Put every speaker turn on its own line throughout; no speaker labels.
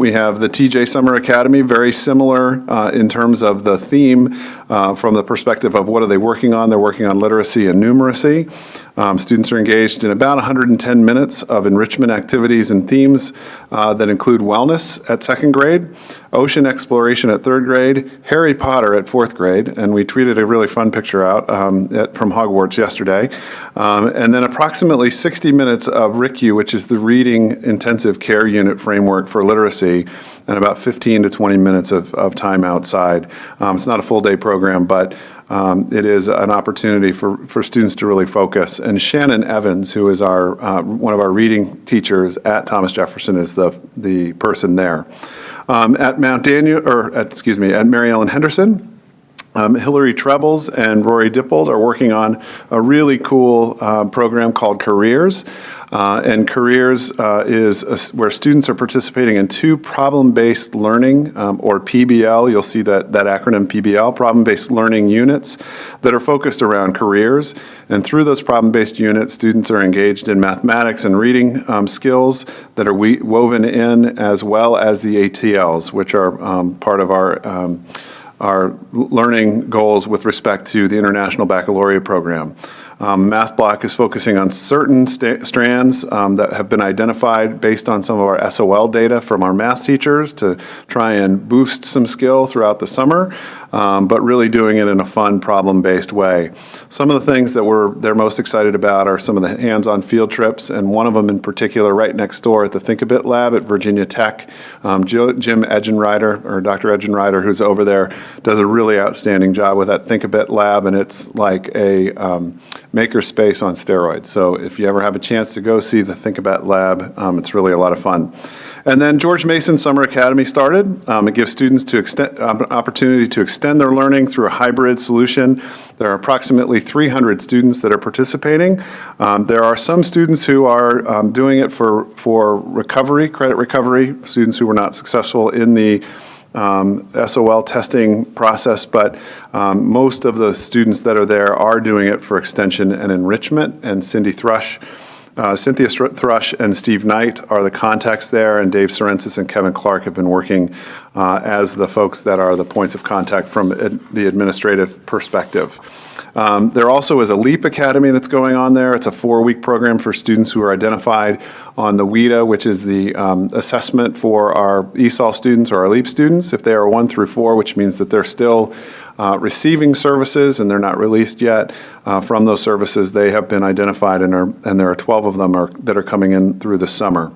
we have the TJ Summer Academy, very similar in terms of the theme from the perspective of what are they working on. They're working on literacy and numeracy. Students are engaged in about 110 minutes of enrichment activities and themes that include wellness at second grade, ocean exploration at third grade, Harry Potter at fourth grade, and we tweeted a really fun picture out from Hogwarts yesterday, and then approximately 60 minutes of RICU, which is the Reading Intensive Care Unit framework for literacy, and about 15 to 20 minutes of time outside. It's not a full day program, but it is an opportunity for students to really focus. And Shannon Evans, who is our one of our reading teachers at Thomas Jefferson, is the person there. At at Mary Ellen Henderson, Hillary Trebles and Rory Dippold are working on a really cool program called Careers. And Careers is where students are participating in 2 problem-based learning, or PBL, you'll see that acronym PBL, problem-based learning units that are focused around careers. And through those problem-based units, students are engaged in mathematics and reading skills that are woven in, as well as the ATLs, which are part of our learning goals with respect to the International Baccalaureate program. Math block is focusing on certain strands that have been identified based on some of our SOL data from our math teachers to try and boost some skill throughout the summer, but really doing it in a fun, problem-based way. Some of the things that they're most excited about are some of the hands-on field trips, and one of them in particular right next door at the Think A Bit Lab at Virginia Tech. Jim Edgenrider, or Dr. Edgenrider, who's over there, does a really outstanding job with that Think A Bit Lab, and it's like a makerspace on steroids. So if you ever have a chance to go see the Think A Bit Lab, it's really a lot of fun. And then George Mason Summer Academy started. It gives students opportunity to extend their learning through a hybrid solution. There are approximately 300 students that are participating. There are some students who are doing it for recovery, credit recovery, students who were not successful in the SOL testing process, but most of the students that are there are doing it for extension and enrichment, and Cynthia Thrush and Steve Knight are the contacts there, and Dave Sorensis and Kevin Clark have been working as the folks that are the points of contact from the administrative perspective. There also is a LEAP Academy that's going on there. It's a 4-week program for students who are identified on the WIDA, which is the assessment for our ESOL students or our LEAP students. If they are 1 through 4, which means that they're still receiving services and they're not released yet from those services, they have been identified, and there are 12 of them that are coming in through the summer.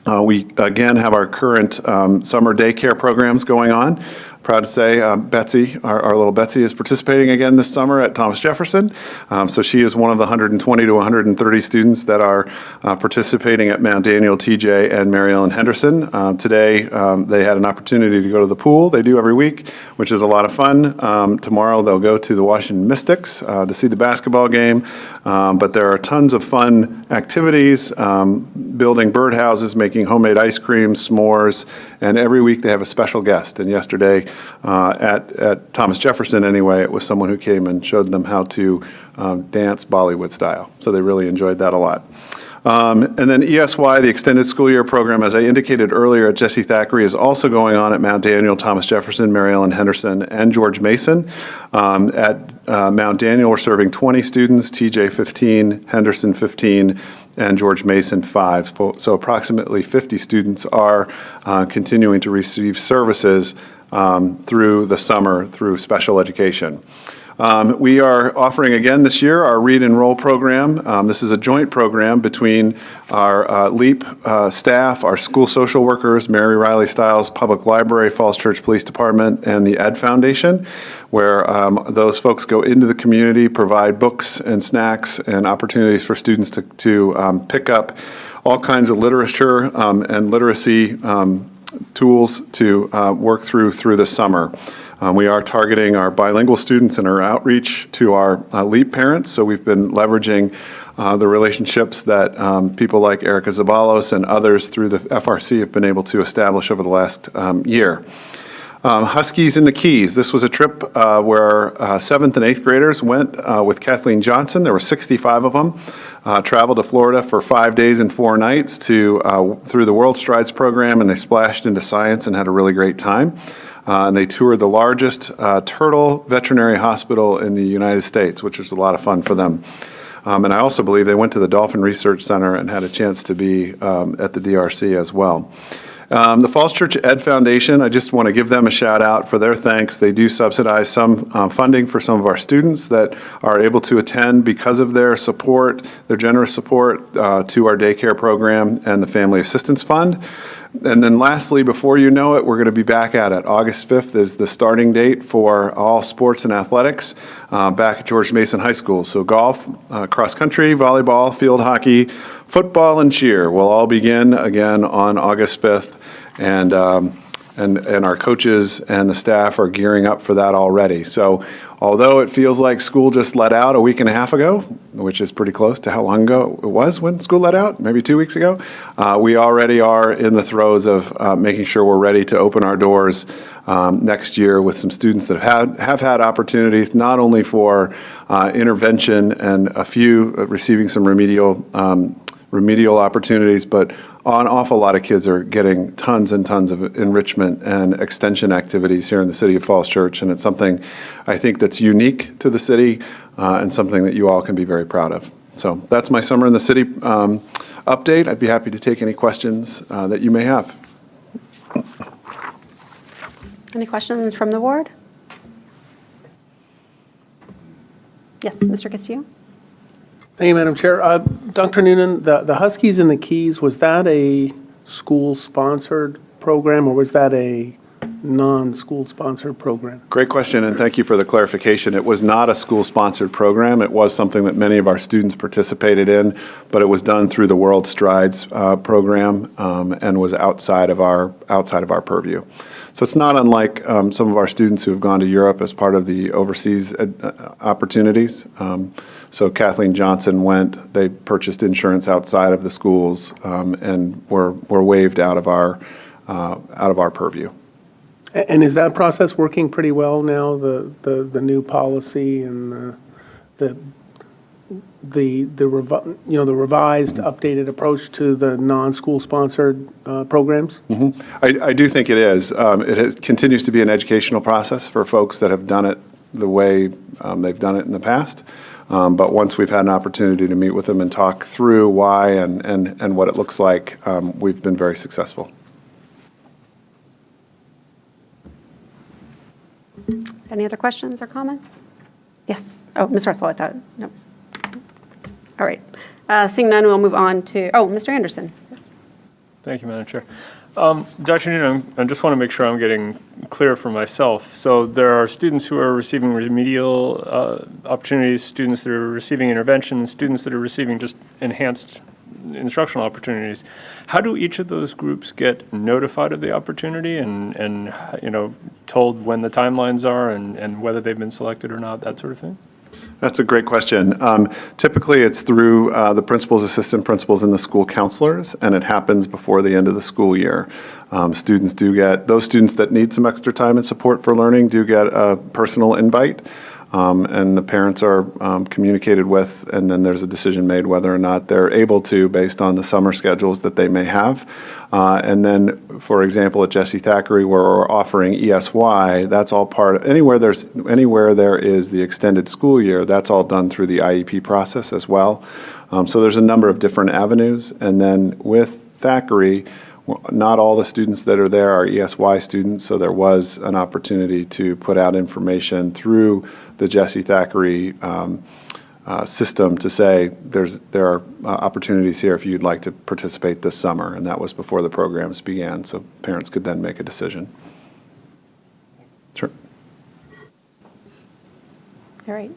We again have our current summer daycare programs going on. Proud to say Betsy, our little Betsy, is participating again this summer at Thomas Jefferson. So she is one of the 120 to 130 students that are participating at Mount Daniel, TJ, and Mary Ellen Henderson. Today they had an opportunity to go to the pool. They do every week, which is a lot of fun. Tomorrow they'll go to the Washington Mystics to see the basketball game. But there are tons of fun activities, building birdhouses, making homemade ice cream, s'mores, and every week they have a special guest. And yesterday at Thomas Jefferson anyway, it was someone who came and showed them how to dance Bollywood style. So they really enjoyed that a lot. And then ESY, the Extended School Year program, as I indicated earlier at Jesse Thackeray, is also going on at Mount Daniel, Thomas Jefferson, Mary Ellen Henderson, and George Mason. At Mount Daniel, we're serving 20 students, TJ 15, Henderson 15, and George Mason 5. So approximately 50 students are continuing to receive services through the summer through special education. We are offering again this year our Read and Roll program. This is a joint program between our LEAP staff, our school social workers, Mary Riley Stiles Public Library, Falls Church Police Department, and the Ed Foundation, where those folks go into the community, provide books and snacks and opportunities for students to pick up all kinds of literature and literacy tools to work through the summer. We are targeting our bilingual students and our outreach to our LEAP parents, so we've been leveraging the relationships that people like Erica Zabalos and others through the FRC have been able to establish over the last year. Huskies in the Keys. This was a trip where 7th and 8th graders went with Kathleen Johnson. There were 65 of them. traveled to Florida for 5 days and 4 nights through the World Strides program, and they splashed into science and had a really great time. And they toured the largest turtle veterinary hospital in the United States, which was a lot of fun for them. And I also believe they went to the Dolphin Research Center and had a chance to be at the DRC as well. The Falls Church Ed Foundation, I just want to give them a shout out for their thanks. They do subsidize some funding for some of our students that are able to attend because of their support, their generous support to our daycare program and the Family Assistance Fund. And then lastly, before you know it, we're going to be back at it. August 5th is the starting date for all sports and athletics back at George Mason High School. So golf, cross country, volleyball, field hockey, football, and cheer will all begin again on August 5th. And our coaches and the staff are gearing up for that already. So although it feels like school just let out a week and a half ago, which is pretty close to how long ago it was when school let out, maybe 2 weeks ago, we already are in the throes of making sure we're ready to open our doors next year with some students that have had opportunities not only for intervention and a few receiving some remedial opportunities, but an awful lot of kids are getting tons and tons of enrichment and extension activities here in the city of Falls Church, and it's something I think that's unique to the city and something that you all can be very proud of. So that's my Summer in the City update. I'd be happy to take any questions that you may have.
Any questions from the board? Yes, Mr. Castillo?
Thank you, Madam Chair. Dr. Noonan, the Huskies and the Keys, was that a school-sponsored program, or was that a non-school-sponsored program?
Great question, and thank you for the clarification. It was not a school-sponsored program. It was something that many of our students participated in, but it was done through the World Strides program and was outside of our purview. So it's not unlike some of our students who have gone to Europe as part of the overseas opportunities. So Kathleen Johnson went, they purchased insurance outside of the schools and were waived out of our purview.
And is that process working pretty well now, the new policy and the revised, updated approach to the non-school sponsored programs?
Mm-hmm. I do think it is. It continues to be an educational process for folks that have done it the way they've done it in the past. But once we've had an opportunity to meet with them and talk through why and what it looks like, we've been very successful.
Any other questions or comments? Yes. Oh, Ms. Russell, I thought. No. All right. Seeing none, we'll move on to, Mr. Anderson. Yes.
Thank you, Madam Chair. Dr. Noonan, I just want to make sure I'm getting clear for myself. So there are students who are receiving remedial opportunities, students that are receiving intervention, students that are receiving just enhanced instructional opportunities. How do each of those groups get notified of the opportunity and told when the timelines are and whether they've been selected or not, that sort of thing?
That's a great question. Typically, it's through the principals, assistant principals, and the school counselors, and it happens before the end of the school year. Students do get, those students that need some extra time and support for learning do get a personal invite, and the parents are communicated with, and then there's a decision made whether or not they're able to based on the summer schedules that they may have. And then, for example, at Jesse Thackeray, where we're offering ESY, that's all part of, anywhere there is the extended school year, that's all done through the IEP process as well. So there's a number of different avenues. And then with Thackeray, not all the students that are there are ESY students, so there was an opportunity to put out information through the Jesse Thackeray system to say there are opportunities here if you'd like to participate this summer, and that was before the programs began, so parents could then make a decision. Sure.
All right.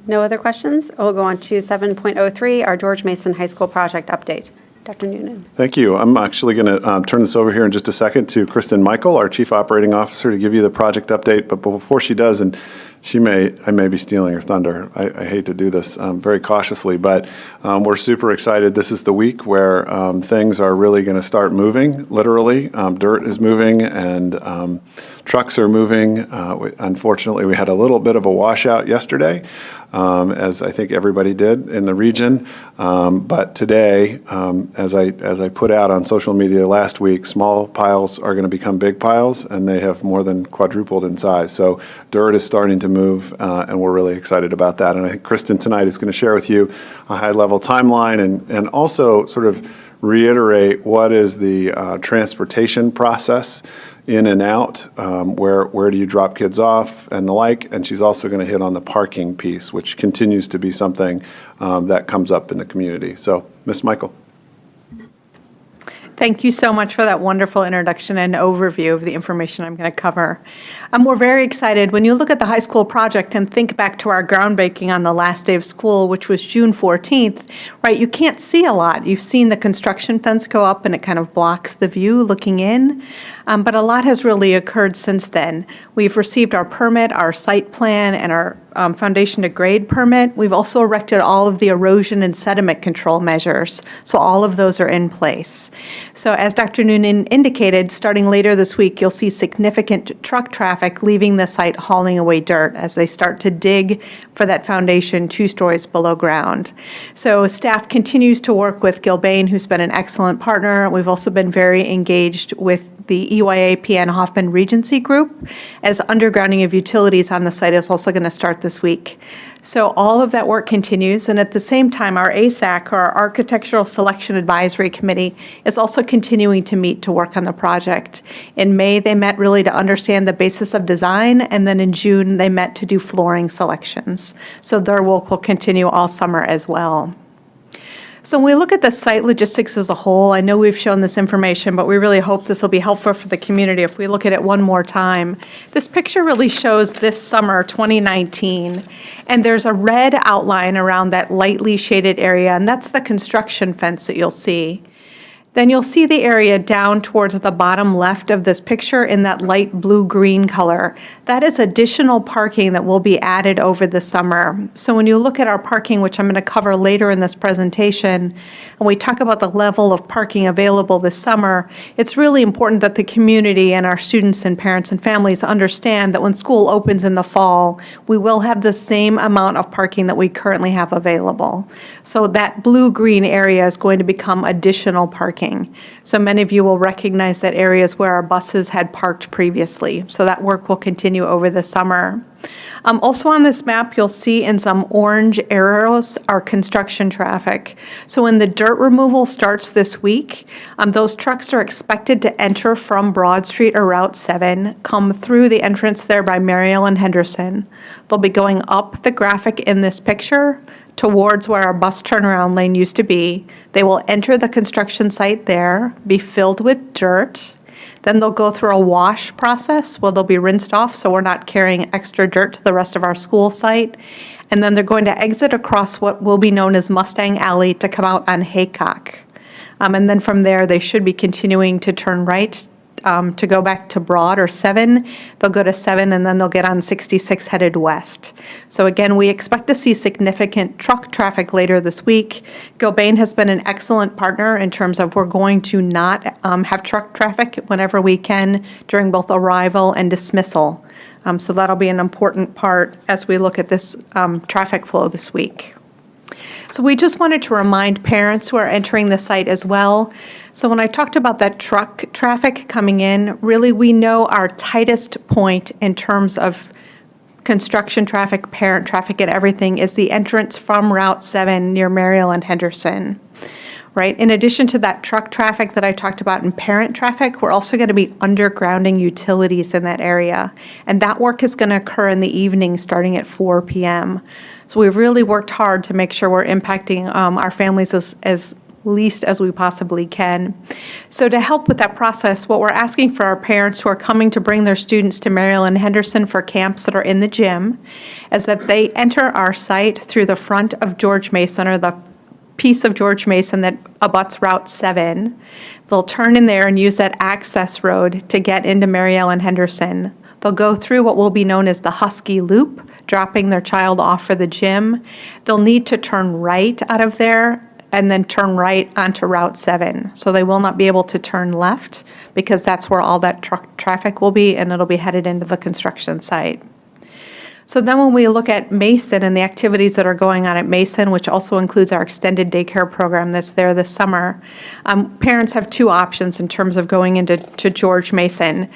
No other questions? We'll go on to 7.03, our George Mason High School project update. Dr. Noonan.
Thank you. I'm actually going to turn this over here in just a second to Kristen Michael, our Chief Operating Officer, to give you the project update. But before she does, and I may be stealing her thunder. I hate to do this very cautiously, but we're super excited. This is the week where things are really going to start moving, literally. Dirt is moving and trucks are moving. Unfortunately, we had a little bit of a washout yesterday, as I think everybody did in the region. But today, as I put out on social media last week, small piles are going to become big piles, and they have more than quadrupled in size. So dirt is starting to move, and we're really excited about that. And I think Kristen tonight is going to share with you a high-level timeline and also sort of reiterate what is the transportation process in and out, where do you drop kids off and the like, and she's also going to hit on the parking piece, which continues to be something that comes up in the community. So, Ms. Michael.
Thank you so much for that wonderful introduction and overview of the information I'm going to cover. We're very excited. When you look at the high school project and think back to our groundbreaking on the last day of school, which was June 14th, right, you can't see a lot. You've seen the construction fence go up and it kind of blocks the view looking in, but a lot has really occurred since then. We've received our permit, our site plan, and our foundation to grade permit. We've also erected all of the erosion and sediment control measures, so all of those are in place. So as Dr. Noonan indicated, starting later this week, you'll see significant truck traffic leaving the site hauling away dirt as they start to dig for that foundation 2 stories below ground. So staff continues to work with Gilbane, who's been an excellent partner. We've also been very engaged with the EYA PN Hoffman Regency Group, as undergrounding of utilities on the site is also going to start this week. So all of that work continues, and at the same time, our ASAC, or our Architectural Selection Advisory Committee, is also continuing to meet to work on the project. In May, they met really to understand the basis of design, and then in June, they met to do flooring selections. So their work will continue all summer as well. So when we look at the site logistics as a whole, I know we've shown this information, but we really hope this will be helpful for the community if we look at it one more time. This picture really shows this summer, 2019, and there's a red outline around that lightly shaded area, and that's the construction fence that you'll see. Then you'll see the area down towards the bottom left of this picture in that light blue-green color. That is additional parking that will be added over the summer. So when you look at our parking, which I'm going to cover later in this presentation, and we talk about the level of parking available this summer, it's really important that the community and our students and parents and families understand that when school opens in the fall, we will have the same amount of parking that we currently have available. So that blue-green area is going to become additional parking. So many of you will recognize that areas where our buses had parked previously. So that work will continue over the summer. Also on this map, you'll see in some orange arrows our construction traffic. So when the dirt removal starts this week, those trucks are expected to enter from Broad Street or Route 7, come through the entrance there by Mariel and Henderson. They'll be going up the graphic in this picture towards where our bus turnaround lane used to be. They will enter the construction site there, be filled with dirt. Then they'll go through a wash process where they'll be rinsed off so we're not carrying extra dirt to the rest of our school site. And then they're going to exit across what will be known as Mustang Alley to come out on Haycock. And then from there, they should be continuing to turn right to go back to Broad or 7. They'll go to 7 and then they'll get on 66 headed west. So again, we expect to see significant truck traffic later this week. Gilbane has been an excellent partner in terms of we're going to not have truck traffic whenever we can during both arrival and dismissal. So that'll be an important part as we look at this traffic flow this week. So we just wanted to remind parents who are entering the site as well. So when I talked about that truck traffic coming in, really we know our tightest point in terms of construction traffic, parent traffic, and everything is the entrance from Route 7 near Mariel and Henderson. Right. In addition to that truck traffic that I talked about in parent traffic, we're also going to be undergrounding utilities in that area. And that work is going to occur in the evening starting at 4 p.m. So we've really worked hard to make sure we're impacting our families as least as we possibly can. So to help with that process, what we're asking for our parents who are coming to bring their students to Mariel and Henderson for camps that are in the gym is that they enter our site through the front of George Mason, or the piece of George Mason that abuts Route 7. They'll turn in there and use that access road to get into Mariel and Henderson. They'll go through what will be known as the Husky Loop, dropping their child off for the gym. They'll need to turn right out of there and then turn right onto Route 7. So they will not be able to turn left because that's where all that truck traffic will be, and it'll be headed into the construction site. So then when we look at Mason and the activities that are going on at Mason, which also includes our extended daycare program that's there this summer, parents have two options in terms of going into George Mason.